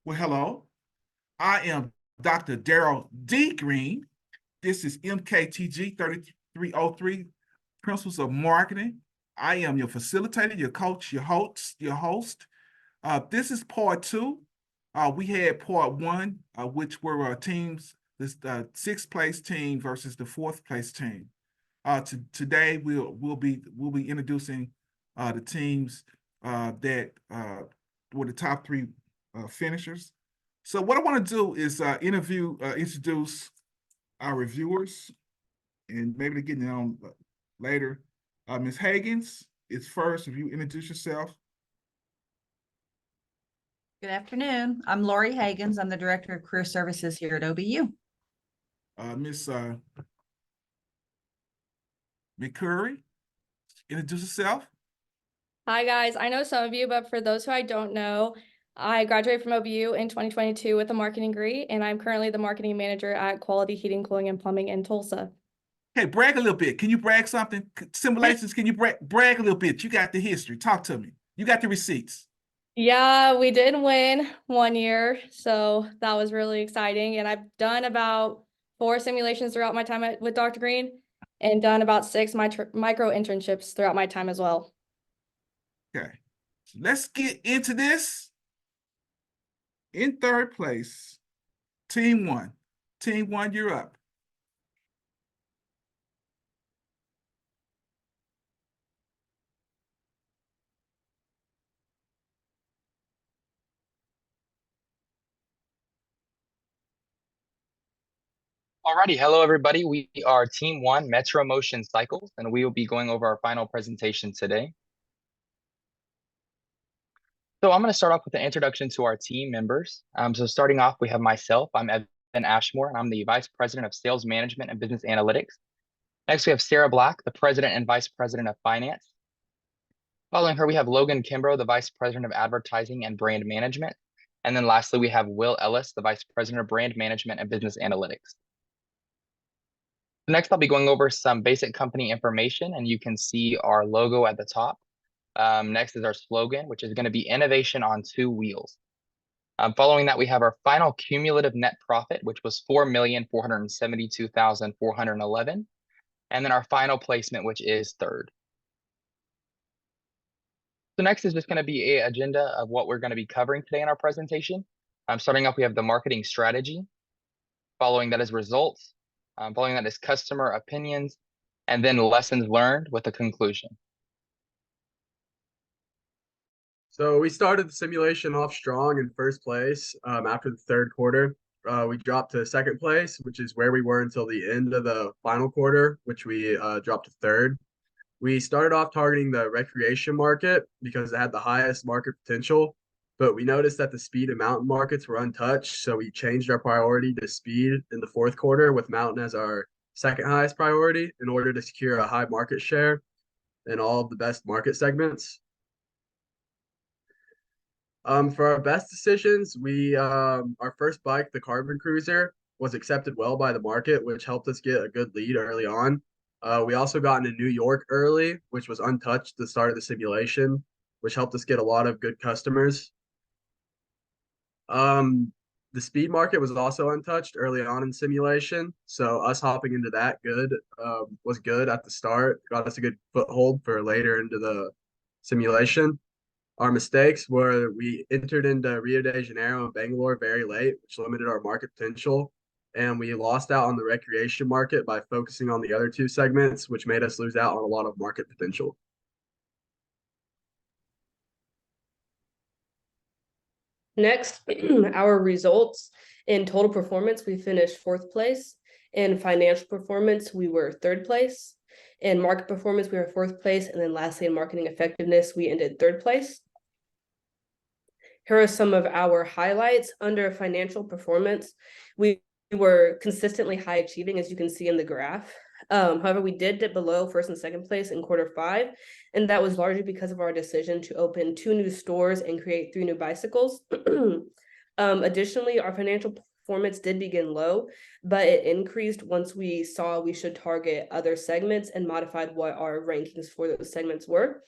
Well, hello. I am Dr. Daryl D. Green. This is Mktg 3303, Principles of Marketing. I am your facilitator, your coach, your host. This is part two. We had part one, which were teams, this sixth place team versus the fourth place team. Today we'll be introducing the teams that were the top three finishers. So what I want to do is introduce our reviewers, and maybe they're getting on later. Ms. Higgins is first. If you introduce yourself. Good afternoon. I'm Lori Higgins. I'm the Director of Career Services here at OBU. Ms. McCurry, introduce yourself. Hi guys, I know some of you, but for those who I don't know, I graduated from OBU in 2022 with a marketing degree, and I'm currently the marketing manager at Quality Heating, Cooling, and Plumbing in Tulsa. Hey, brag a little bit. Can you brag something? Simulations, can you brag a little bit? You got the history. Talk to me. You got the receipts. Yeah, we did win one year, so that was really exciting. And I've done about 4 simulations throughout my time with Dr. Green, and done about 6 micro internships throughout my time as well. Okay, so let's get into this. In third place, team one. Team one, you're up. Alrighty, hello everybody. We are Team 1 Metro Motion Cycles, and we will be going over our final presentation today. So I'm going to start off with an introduction to our team members. So starting off, we have myself. I'm Evan Ashmore, and I'm the Vice President of Sales Management and Business Analytics. Next, we have Sarah Black, the President and Vice President of Finance. Following her, we have Logan Kimbrough, the Vice President of Advertising and Brand Management. And then lastly, we have Will Ellis, the Vice President of Brand Management and Business Analytics. Next, I'll be going over some basic company information, and you can see our logo at the top. Next is our slogan, which is going to be innovation on 2 wheels. Following that, we have our final cumulative net profit, which was $4,472,411. And then our final placement, which is third. So next is just going to be an agenda of what we're going to be covering today in our presentation. Starting off, we have the marketing strategy. Following that is results. Following that is customer opinions, and then lessons learned with a conclusion. So we started the simulation off strong in first place. After the third quarter, we dropped to second place, which is where we were until the end of the final quarter, which we dropped to third. We started off targeting the recreation market because it had the highest market potential, but we noticed that the speed and mountain markets were untouched, so we changed our priority to speed in the fourth quarter, with mountain as our second highest priority, in order to secure a high market share in all of the best market segments. For our best decisions, our first bike, the Carbon Cruiser, was accepted well by the market, which helped us get a good lead early on. We also got into New York early, which was untouched at the start of the simulation, which helped us get a lot of good customers. The speed market was also untouched early on in simulation, so us hopping into that was good at the start, got us a good foothold for later into the simulation. Our mistakes were we entered into Rio de Janeiro and Bangalore very late, which limited our market potential, and we lost out on the recreation market by focusing on the other 2 segments, which made us lose out on a lot of market potential. Next, our results. In total performance, we finished 4th place. In financial performance, we were 3rd place. In market performance, we were 4th place. And then lastly, in marketing effectiveness, we ended 3rd place. Here are some of our highlights. Under financial performance, we were consistently high achieving, as you can see in the graph. However, we did dip below 1st and 2nd place in quarter 5, and that was largely because of our decision to open 2 new stores and create 3 new bicycles. Additionally, our financial performance did begin low, but it increased once we saw we should target other segments and modified what our rankings for those segments were.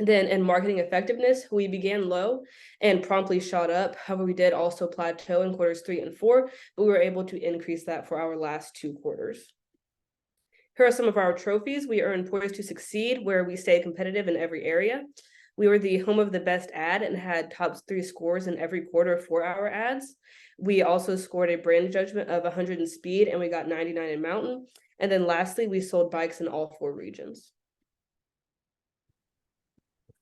Then in marketing effectiveness, we began low and promptly shot up. However, we did also plateau in quarters 3 and 4, but we were able to increase that for our last 2 quarters. Here are some of our trophies. We earned Poised to Succeed, where we stay competitive in every area. We were the home of the best ad and had top 3 scores in every quarter for our ads. We also scored a brand judgment of 100 in speed, and we got 99 in mountain. And then lastly, we sold bikes in all 4 regions.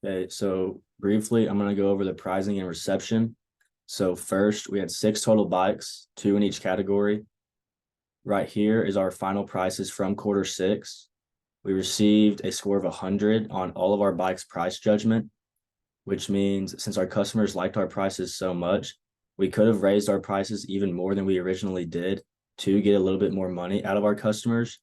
Okay, so briefly, I'm going to go over the pricing and reception. So first, we had 6 total bikes, 2 in each category. Right here is our final prices from quarter 6. We received a score of 100 on all of our bikes price judgment, which means since our customers liked our prices so much, we could have raised our prices even more than we originally did to get a little bit more money out of our customers.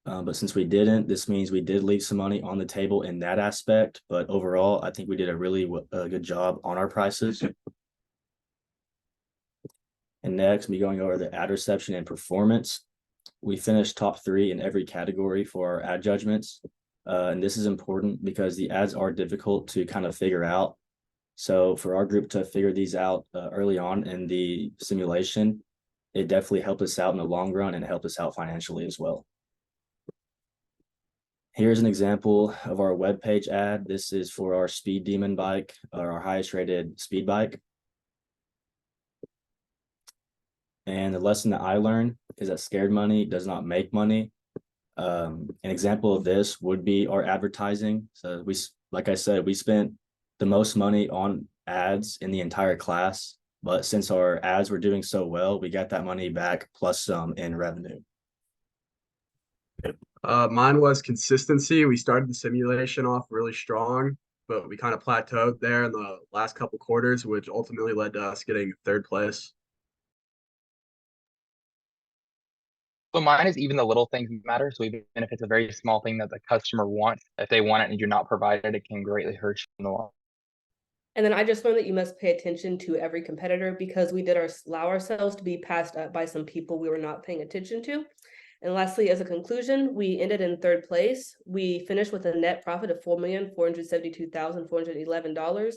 But since we didn't, this means we did leave some money on the table in that aspect. But overall, I think we did a really good job on our prices. And next, me going over the ad reception and performance. We finished top 3 in every category for our ad judgments. And this is important because the ads are difficult to kind of figure out. So for our group to figure these out early on in the simulation, it definitely helped us out in the long run and helped us out financially as well. Here's an example of our webpage ad. This is for our Speed Demon bike, or our highest rated speed bike. And the lesson that I learned is that scared money does not make money. An example of this would be our advertising. So like I said, we spent the most money on ads in the entire class, but since our ads were doing so well, we got that money back plus some in revenue. Mine was consistency. We started the simulation off really strong, but we kind of plateaued there in the last couple quarters, which ultimately led to us getting 3rd place. So mine is even the little things matter. So even if it's a very small thing that the customer wants, if they want it and you're not provided, it can greatly hurt you in the long. And then I just learned that you must pay attention to every competitor because we did allow ourselves to be passed up by some people we were not paying attention to. And lastly, as a conclusion, we ended in 3rd place. We finished with a net profit of $4,472,411.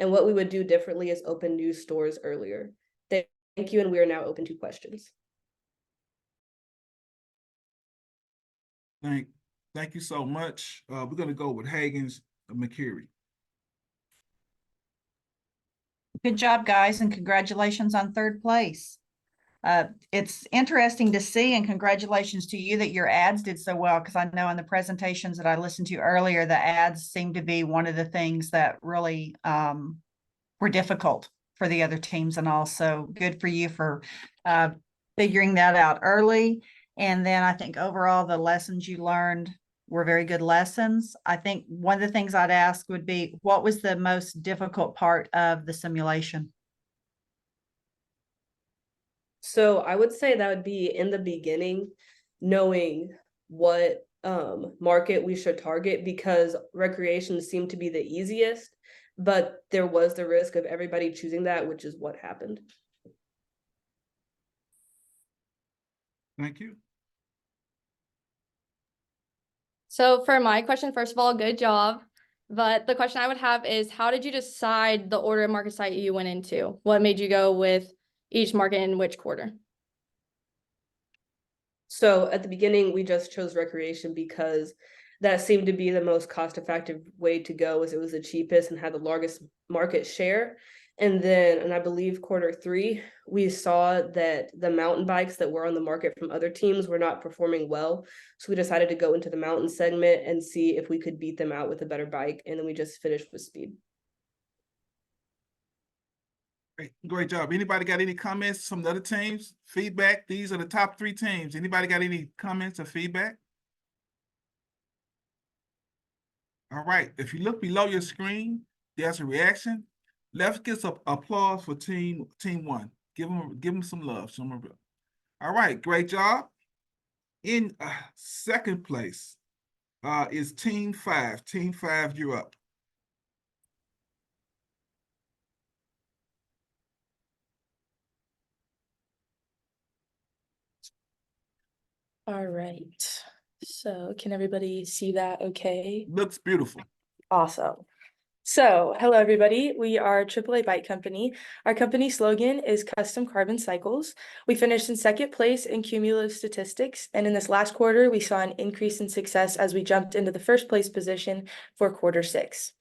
And what we would do differently is open new stores earlier. Thank you, and we are now open to questions. Thank you so much. We're going to go with Hagens McCurry. Good job, guys, and congratulations on 3rd place. It's interesting to see, and congratulations to you that your ads did so well, because I know in the presentations that I listened to earlier, the ads seemed to be one of the things that really were difficult for the other teams, and also good for you for figuring that out early. And then I think overall the lessons you learned were very good lessons. I think one of the things I'd ask would be, what was the most difficult part of the simulation? So I would say that would be in the beginning, knowing what market we should target, because recreation seemed to be the easiest, but there was the risk of everybody choosing that, which is what happened. Thank you. So for my question, first of all, good job. But the question I would have is, how did you decide the order of market site you went into? What made you go with each market in which quarter? So at the beginning, we just chose recreation because that seemed to be the most cost-effective way to go, as it was the cheapest and had the largest market share. And then, and I believe quarter 3, we saw that the mountain bikes that were on the market from other teams were not performing well. So we decided to go into the mountain segment and see if we could beat them out with a better bike. And then we just finished with speed. Great job. Anybody got any comments from the other teams? Feedback? These are the top 3 teams. Anybody got any comments or feedback? All right. If you look below your screen, there's a reaction. Let's get some applause for team 1. Give them some love. All right. Great job. In 2nd place is team 5. Team 5, you're up. All right. So can everybody see that okay? Looks beautiful. Awesome. So, hello everybody. We are AAA Bike Company. Our company slogan is Custom Carbon Cycles. We finished in second place in cumulative statistics, and in this last quarter, we saw an increase in success as we jumped into the first place position for quarter 6.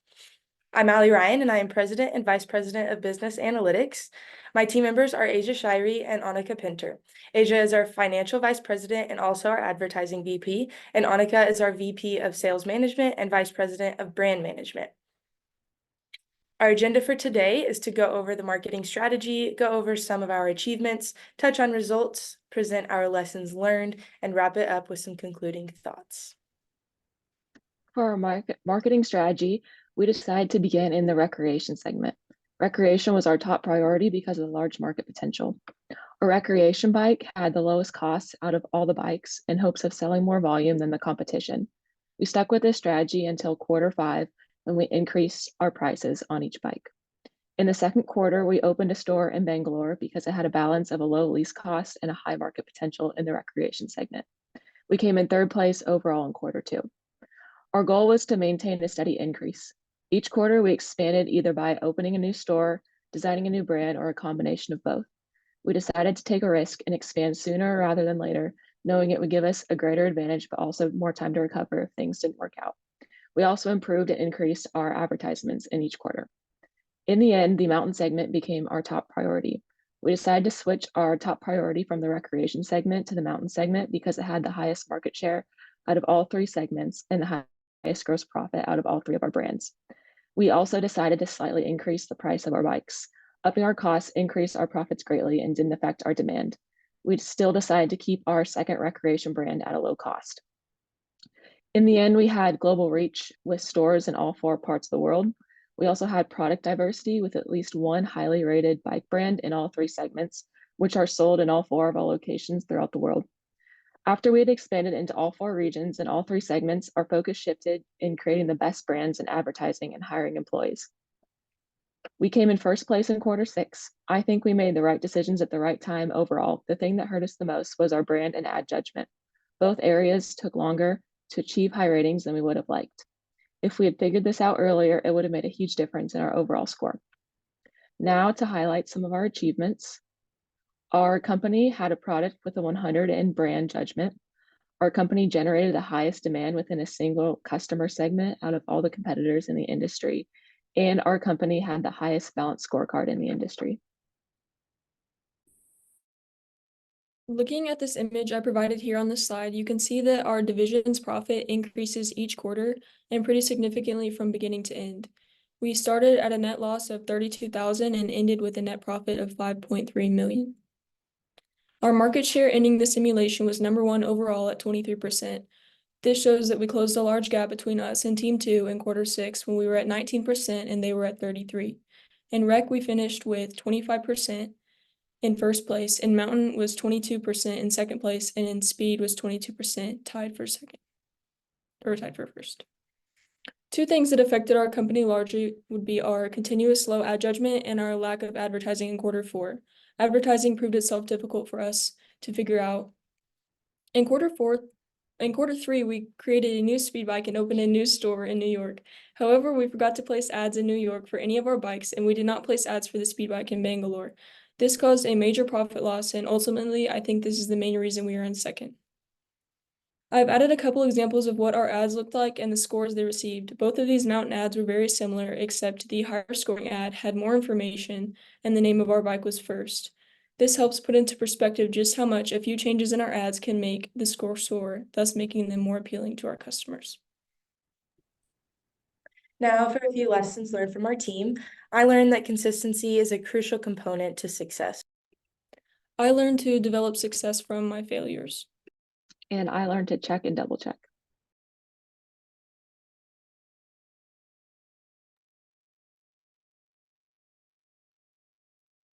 I'm Allie Ryan, and I am President and Vice President of Business Analytics. My team members are Asia Shirey and Annika Pinter. Asia is our Financial Vice President and also our Advertising VP, and Annika is our VP of Sales Management and Vice President of Brand Management. Our agenda for today is to go over the marketing strategy, go over some of our achievements, touch on results, present our lessons learned, and wrap it up with some concluding thoughts. For our marketing strategy, we decided to begin in the recreation segment. Recreation was our top priority because of the large market potential. A recreation bike had the lowest cost out of all the bikes in hopes of selling more volume than the competition. We stuck with this strategy until quarter 5, when we increased our prices on each bike. In the second quarter, we opened a store in Bangalore because it had a balance of a low lease cost and a high market potential in the recreation segment. We came in third place overall in quarter 2. Our goal was to maintain a steady increase. Each quarter, we expanded either by opening a new store, designing a new brand, or a combination of both. We decided to take a risk and expand sooner rather than later, knowing it would give us a greater advantage, but also more time to recover if things didn't work out. We also improved and increased our advertisements in each quarter. In the end, the mountain segment became our top priority. We decided to switch our top priority from the recreation segment to the mountain segment because it had the highest market share out of all 3 segments and the highest gross profit out of all 3 of our brands. We also decided to slightly increase the price of our bikes. Upping our costs increased our profits greatly and didn't affect our demand. We still decided to keep our second recreation brand at a low cost. In the end, we had global reach with stores in all 4 parts of the world. We also had product diversity with at least 1 highly rated bike brand in all 3 segments, which are sold in all 4 of our locations throughout the world. After we had expanded into all 4 regions and all 3 segments, our focus shifted in creating the best brands in advertising and hiring employees. We came in first place in quarter 6. I think we made the right decisions at the right time overall. The thing that hurt us the most was our brand and ad judgment. Both areas took longer to achieve high ratings than we would have liked. If we had figured this out earlier, it would have made a huge difference in our overall score. Now to highlight some of our achievements. Our company had a product with a 100 in brand judgment. Our company generated the highest demand within a single customer segment out of all the competitors in the industry. And our company had the highest balanced scorecard in the industry. Looking at this image I provided here on this slide, you can see that our division's profit increases each quarter and pretty significantly from beginning to end. We started at a net loss of $32,000 and ended with a net profit of $5.3 million. Our market share ending the simulation was number 1 overall at 23%. This shows that we closed a large gap between us and Team 2 in quarter 6 when we were at 19% and they were at 33%. In rec, we finished with 25%. In first place, in mountain was 22% in second place, and in speed was 22%, tied for first. 2 things that affected our company largely would be our continuous slow ad judgment and our lack of advertising in quarter 4. Advertising proved itself difficult for us to figure out. In quarter 3, we created a new speed bike and opened a new store in New York. However, we forgot to place ads in New York for any of our bikes, and we did not place ads for the speed bike in Bangalore. This caused a major profit loss, and ultimately, I think this is the main reason we are in second. I've added a couple examples of what our ads looked like and the scores they received. Both of these mountain ads were very similar, except the higher scoring ad had more information, and the name of our bike was first. This helps put into perspective just how much a few changes in our ads can make the score soar, thus making them more appealing to our customers. Now for a few lessons learned from our team. I learned that consistency is a crucial component to success. I learned to develop success from my failures. And I learned to check and double check.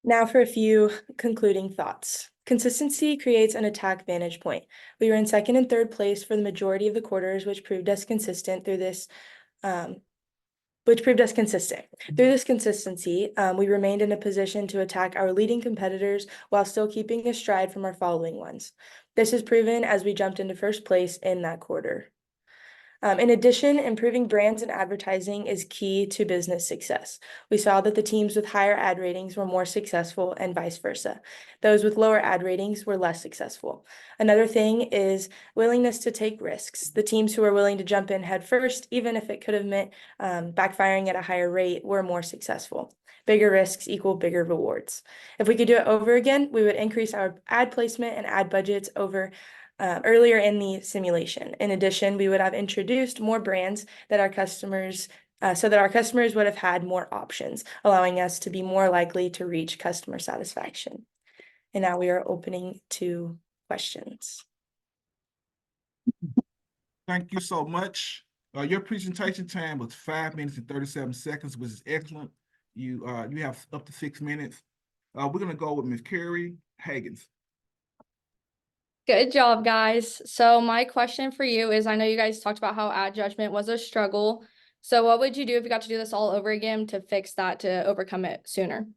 Now for a few concluding thoughts. Consistency creates an attack vantage point. We were in second and third place for the majority of the quarters, which proved us consistent through this Through this consistency, we remained in a position to attack our leading competitors while still keeping a stride from our following ones. This is proven as we jumped into first place in that quarter. In addition, improving brands and advertising is key to business success. We saw that the teams with higher ad ratings were more successful and vice versa. Those with lower ad ratings were less successful. Another thing is willingness to take risks. The teams who were willing to jump in head first, even if it could have meant backfiring at a higher rate, were more successful. Bigger risks equal bigger rewards. If we could do it over again, we would increase our ad placement and ad budgets earlier in the simulation. In addition, we would have introduced more brands that our customers so that our customers would have had more options, allowing us to be more likely to reach customer satisfaction. And now we are opening to questions. Thank you so much. Your presentation time was 5 minutes and 37 seconds, which is excellent. You have up to 6 minutes. We're gonna go with Ms. Carrie Higgins. Good job, guys. So my question for you is, I know you guys talked about how ad judgment was a struggle. So what would you do if you got to do this all over again to fix that, to overcome it sooner?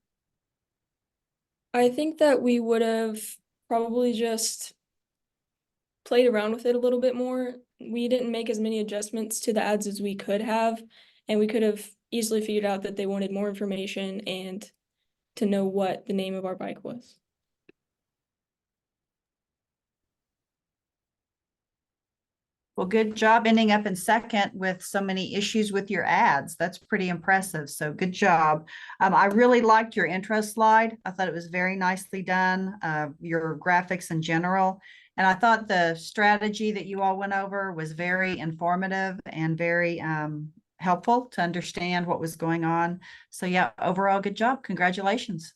I think that we would have probably just played around with it a little bit more. We didn't make as many adjustments to the ads as we could have, and we could have easily figured out that they wanted more information and to know what the name of our bike was. Well, good job ending up in second with so many issues with your ads. That's pretty impressive. So good job. I really liked your intro slide. I thought it was very nicely done, your graphics in general. And I thought the strategy that you all went over was very informative and very helpful to understand what was going on. So yeah, overall, good job. Congratulations.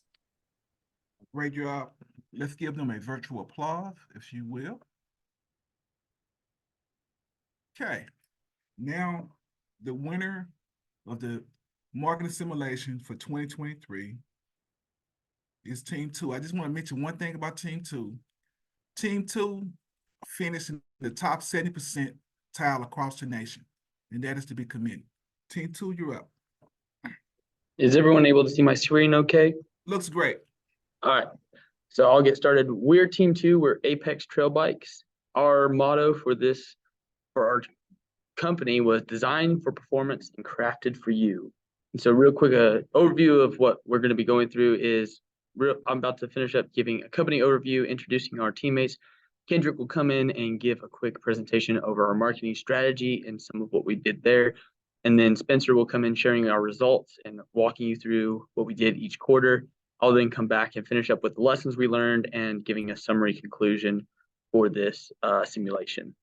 Great job. Let's give them a virtual applause, if you will. Okay, now the winner of the marketing simulation for 2023 is Team 2. I just want to mention one thing about Team 2. Team 2 finished in the top 70% tile across the nation, and that is to be commended. Team 2, you're up. Is everyone able to see my screen okay? Looks great. All right, so I'll get started. We're Team 2, we're Apex Trail Bikes. Our motto for our company was designed for performance and crafted for you. And so real quick, overview of what we're going to be going through is I'm about to finish up giving a company overview, introducing our teammates. Kendrick will come in and give a quick presentation over our marketing strategy and some of what we did there. And then Spencer will come in sharing our results and walking you through what we did each quarter. I'll then come back and finish up with the lessons we learned and giving a summary conclusion for this simulation.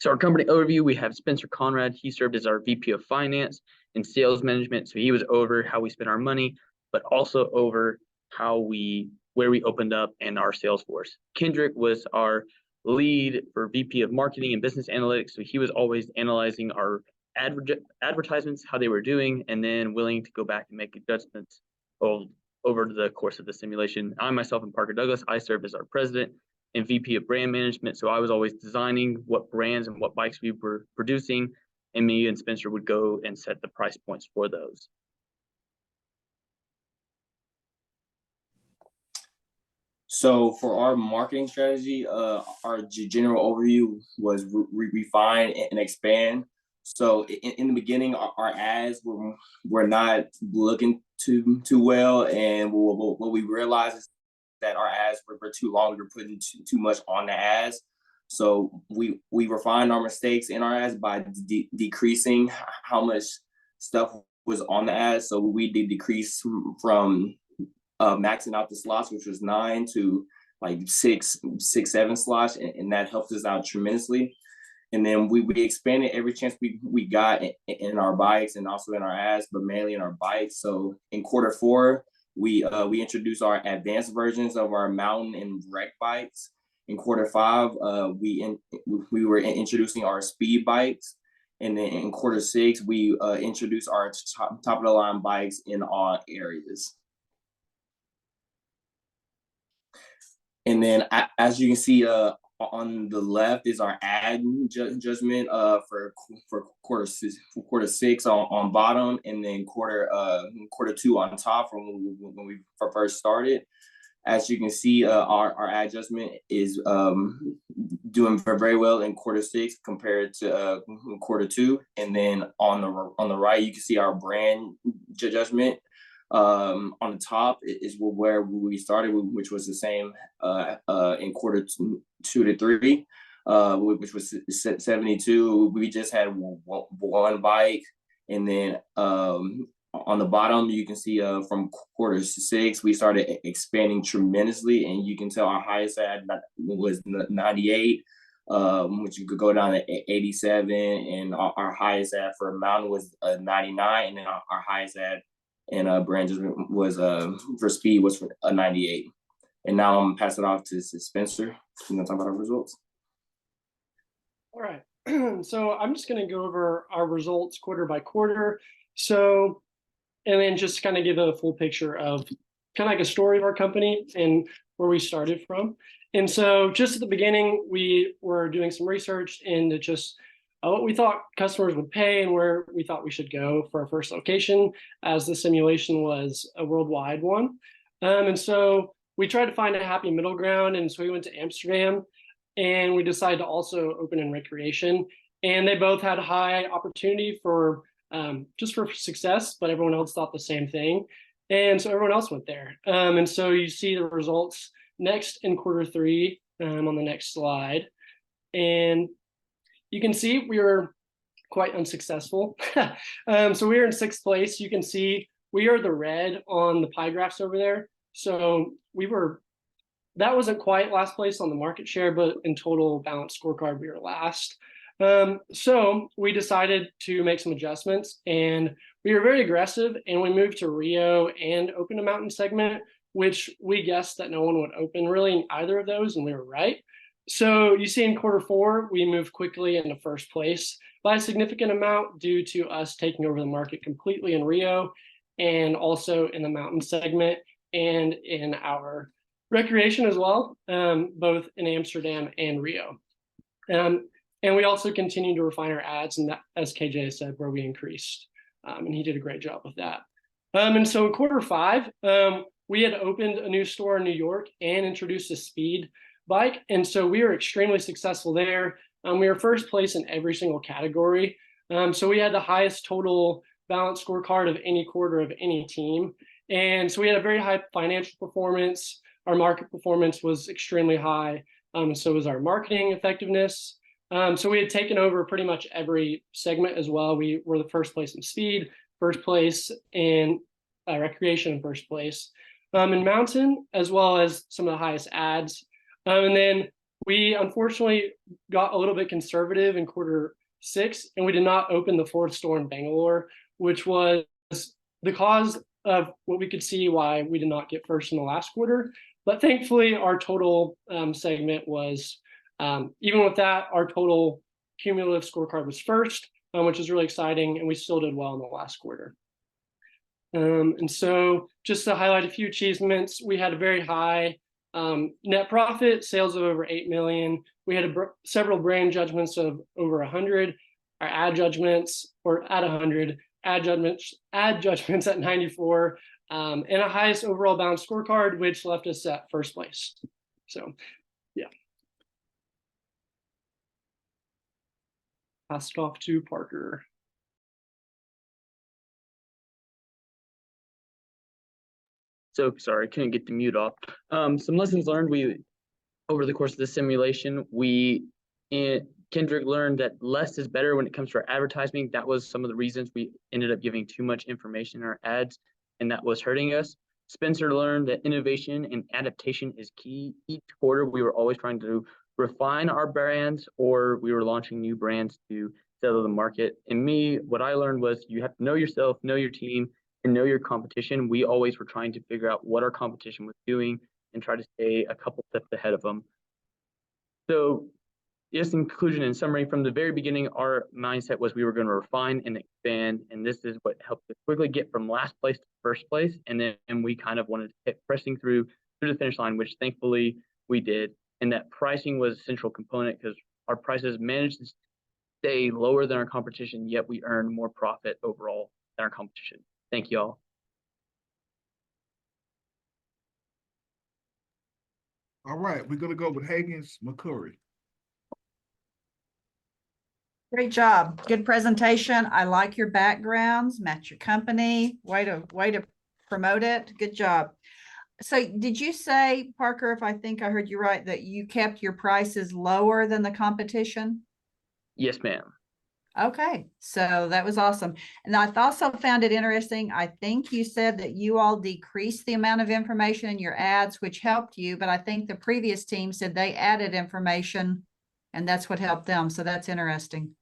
So our company overview, we have Spencer Conrad. He served as our VP of Finance and Sales Management. So he was over how we spent our money, but also over where we opened up and our sales force. Kendrick was our lead for VP of Marketing and Business Analytics. So he was always analyzing our advertisements, how they were doing, and then willing to go back and make adjustments over the course of the simulation. I myself and Parker Douglas, I served as our president and VP of brand management. So I was always designing what brands and what bikes we were producing, and me and Spencer would go and set the price points for those. So for our marketing strategy, our general overview was refine and expand. So in the beginning, our ads were not looking too well, and what we realized is that our ads were too long. We were putting too much on the ads. So we refined our mistakes in our ads by decreasing how much stuff was on the ads. So we did decrease from maxing out the slots, which was 9 to like 6, 7 slots, and that helped us out tremendously. And then we expanded every chance we got in our bikes and also in our ads, but mainly in our bikes. So in Q4, we introduced our advanced versions of our mountain and rec bikes. In Q5, we were introducing our speed bikes, and then in Q6 we introduced our top of the line bikes in all areas. And then as you can see on the left is our ad judgment for Q6 on bottom, and then Q2 on top from when we first started. As you can see, our ad adjustment is doing very well in quarter 6 compared to quarter 2. And then on the right, you can see our brand judgment. On the top is where we started, which was the same in quarter 2 to 3, which was 72. We just had one bike, and then on the bottom, you can see from quarter 6, we started expanding tremendously, and you can tell our highest ad was 98, which you could go down to 87, and our highest ad for mountain was 99, and then our highest ad and brand judgment was for speed was for a 98. And now I'm gonna pass it off to Spencer. He's gonna talk about our results. All right. So I'm just gonna go over our results quarter by quarter. So, and then just kind of give a full picture of kind of like a story of our company and where we started from. And so just at the beginning, we were doing some research into just what we thought customers would pay and where we thought we should go for our first location, as the simulation was a worldwide one. And so we tried to find a happy middle ground. And so we went to Amsterdam, and we decided to also open in recreation. And they both had high opportunity for just for success, but everyone else thought the same thing. And so everyone else went there. And so you see the results next in quarter 3 on the next slide. And you can see we were quite unsuccessful. So we were in 6th place. You can see we are the red on the pie graphs over there. So that wasn't quite last place on the market share, but in total balanced scorecard, we were last. So we decided to make some adjustments, and we were very aggressive, and we moved to Rio and opened a mountain segment, which we guessed that no one would open really in either of those, and we were right. So you see in quarter 4, we moved quickly into 1st place by a significant amount due to us taking over the market completely in Rio, and also in the mountain segment and in our recreation as well, both in Amsterdam and Rio. And we also continue to refine our ads, and that, as KJ said, where we increased, and he did a great job with that. And so in quarter 5, we had opened a new store in New York and introduced a speed bike, and so we were extremely successful there. We were 1st place in every single category. So we had the highest total balance scorecard of any quarter of any team, and so we had a very high financial performance. Our market performance was extremely high, so was our marketing effectiveness. So we had taken over pretty much every segment as well. We were the 1st place in speed, 1st place in recreation, and 1st place in mountain, as well as some of the highest ads. And then we unfortunately got a little bit conservative in quarter 6, and we did not open the 4th store in Bangalore, which was the cause of what we could see why we did not get 1st in the last quarter. But thankfully, our total segment was, even with that, our total cumulative scorecard was 1st, which is really exciting, and we still did well in the last quarter. And so just to highlight a few achievements, we had a very high net profit, sales of over 8 million. We had several brand judgments of over 100. Our ad judgments, or at 100, ad judgments at 94, and a highest overall balance scorecard, which left us at 1st place. So, yeah. Pass it off to Parker. So sorry, couldn't get the mute off. Some lessons learned. Over the course of the simulation, Kendrick learned that less is better when it comes to our advertising. That was some of the reasons we ended up giving too much information in our ads, and that was hurting us. Spencer learned that innovation and adaptation is key. Each quarter, we were always trying to refine our brands, or we were launching new brands to settle the market. And me, what I learned was you have to know yourself, know your team, and know your competition. We always were trying to figure out what our competition was doing and try to stay a couple steps ahead of them. So, yes, in conclusion and summary, from the very beginning, our mindset was we were going to refine and expand, and this is what helped us quickly get from last place to 1st place. And then we kind of wanted to keep pressing through the finish line, which thankfully we did. And that pricing was a central component because our prices managed to stay lower than our competition, yet we earned more profit overall than our competition. Thank you all. All right, we're gonna go with Hagens McCurry. Great job. Good presentation. I like your backgrounds, match your company. Way to promote it. Good job. So did you say, Parker, if I think I heard you right, that you kept your prices lower than the competition? Yes, ma'am. Okay, so that was awesome. And I also found it interesting. I think you said that you all decreased the amount of information in your ads, which helped you, but I think the previous team said they added information and that's what helped them. So that's interesting.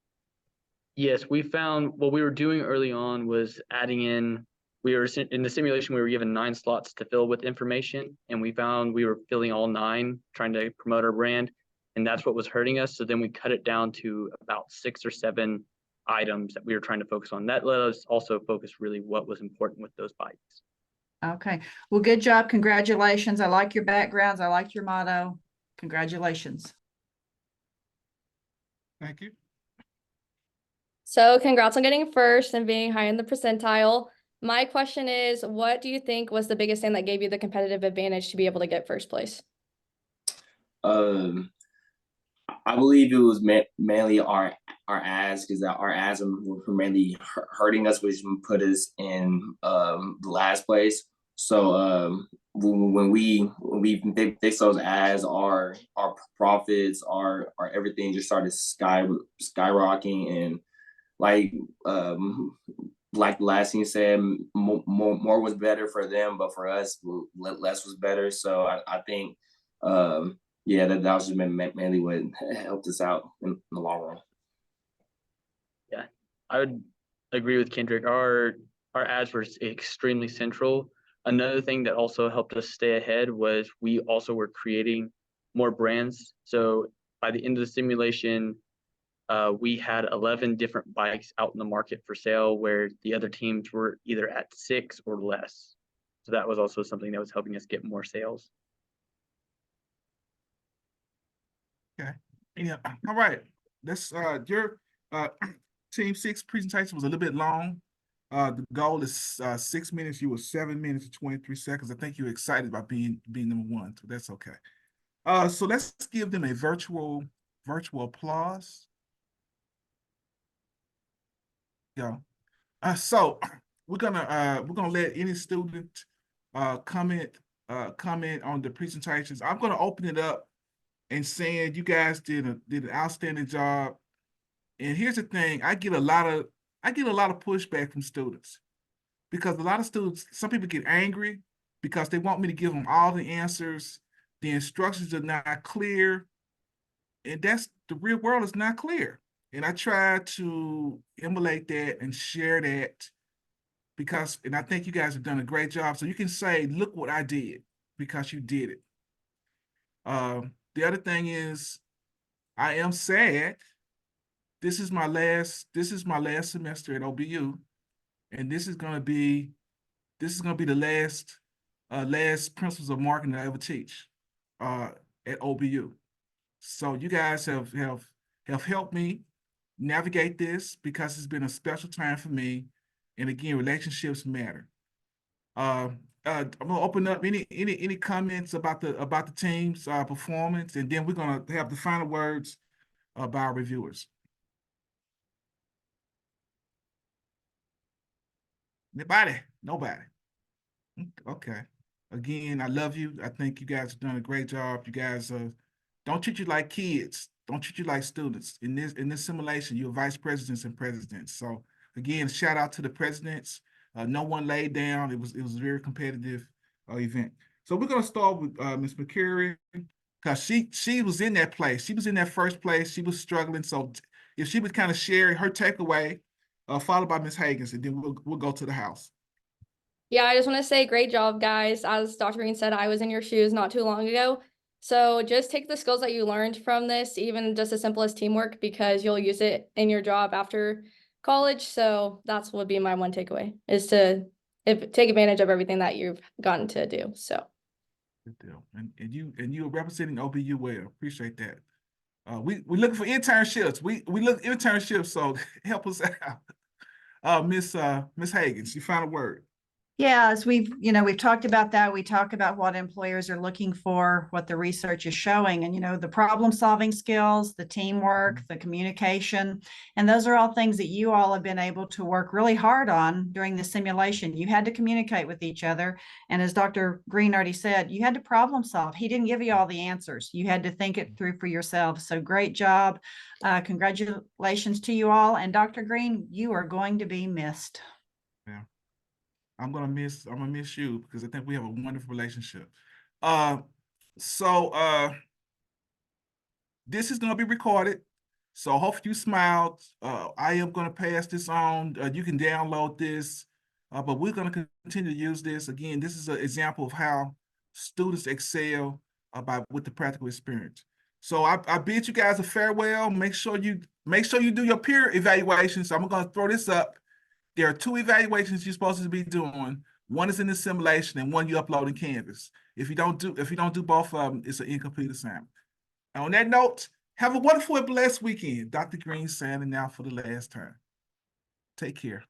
Yes, we found what we were doing early on was adding in, we were in the simulation, we were given 9 slots to fill with information, and we found we were filling all 9, trying to promote our brand, and that's what was hurting us. So then we cut it down to about 6 or 7 items that we were trying to focus on. That let us also focus really what was important with those bikes. Okay, well, good job. Congratulations. I like your backgrounds. I like your motto. Congratulations. Thank you. So congrats on getting first and being high in the percentile. My question is, what do you think was the biggest thing that gave you the competitive advantage to be able to get first place? I believe it was mainly our ads, because our ads were mainly hurting us, which put us in the last place. So when we fixed those ads, our profits, our everything just started skyrocketing, and like the last thing said, more was better for them, but for us, less was better. So I think yeah, that was just mainly what helped us out in the long run. Yeah, I would agree with Kendrick. Our ads were extremely central. Another thing that also helped us stay ahead was we also were creating more brands. So by the end of the simulation, we had 11 different bikes out in the market for sale, where the other teams were either at 6 or less. So that was also something that was helping us get more sales. Okay. Yeah. All right. Let's your team 6 presentation was a little bit long. The goal is 6 minutes. You were 7 minutes and 23 seconds. I think you're excited about being number 1, so that's okay. So let's give them a virtual applause. Go. So we're gonna let any student comment on the presentations. I'm gonna open it up and saying you guys did an outstanding job. And here's the thing: I get a lot of pushback from students, because a lot of students, some people get angry because they want me to give them all the answers. The instructions are not clear, and that's the real world is not clear. And I try to emulate that and share that, because, and I think you guys have done a great job. So you can say, look what I did, because you did it. The other thing is, I am sad. This is my last semester at OBU, and this is gonna be the last principles of marketing that I ever teach at OBU. So you guys have helped me navigate this, because it's been a special time for me. And again, relationships matter. I'm gonna open up any comments about the team's performance, and then we're gonna have the final words by our reviewers. Anybody? Nobody. Okay. Again, I love you. I think you guys have done a great job. You guys don't treat you like kids. Don't treat you like students. In this simulation, you're vice presidents and presidents. So again, shout out to the presidents. No one laid down. It was a very competitive event. So we're gonna start with Ms. McCurry, because she was in that place. She was in that first place. She was struggling. So if she would kind of share her takeaway, followed by Ms. Hagens, and then we'll go to the house. Yeah, I just want to say great job, guys. As Dr. Green said, I was in your shoes not too long ago. So just take the skills that you learned from this, even just as simple as teamwork, because you'll use it in your job after college. So that's would be my one takeaway, is to take advantage of everything that you've gotten to do. So good deal. And you are representing OBU well. Appreciate that. We looking for internships. We look internships, so help us out. Miss Hagens, your final word. Yeah, as we've talked about that. We talk about what employers are looking for, what the research is showing, and the problem solving skills, the teamwork, the communication, and those are all things that you all have been able to work really hard on during the simulation. You had to communicate with each other, and as Dr. Green already said, you had to problem solve. He didn't give you all the answers. You had to think it through for yourself. So great job. Congratulations to you all. And Dr. Green, you are going to be missed. Yeah. I'm gonna miss you because I think we have a wonderful relationship. So this is gonna be recorded. So hopefully you smiled. I am gonna pass this on. You can download this, but we're gonna continue to use this. Again, this is an example of how students excel with the practical experience. So I bid you guys a farewell. Make sure you do your peer evaluation. So I'm gonna throw this up. There are 2 evaluations you're supposed to be doing. One is in the simulation and one you upload in Canvas. If you don't do both of them, it's an incomplete assignment. And on that note, have a wonderful and blessed weekend. Dr. Green signing out for the last time. Take care.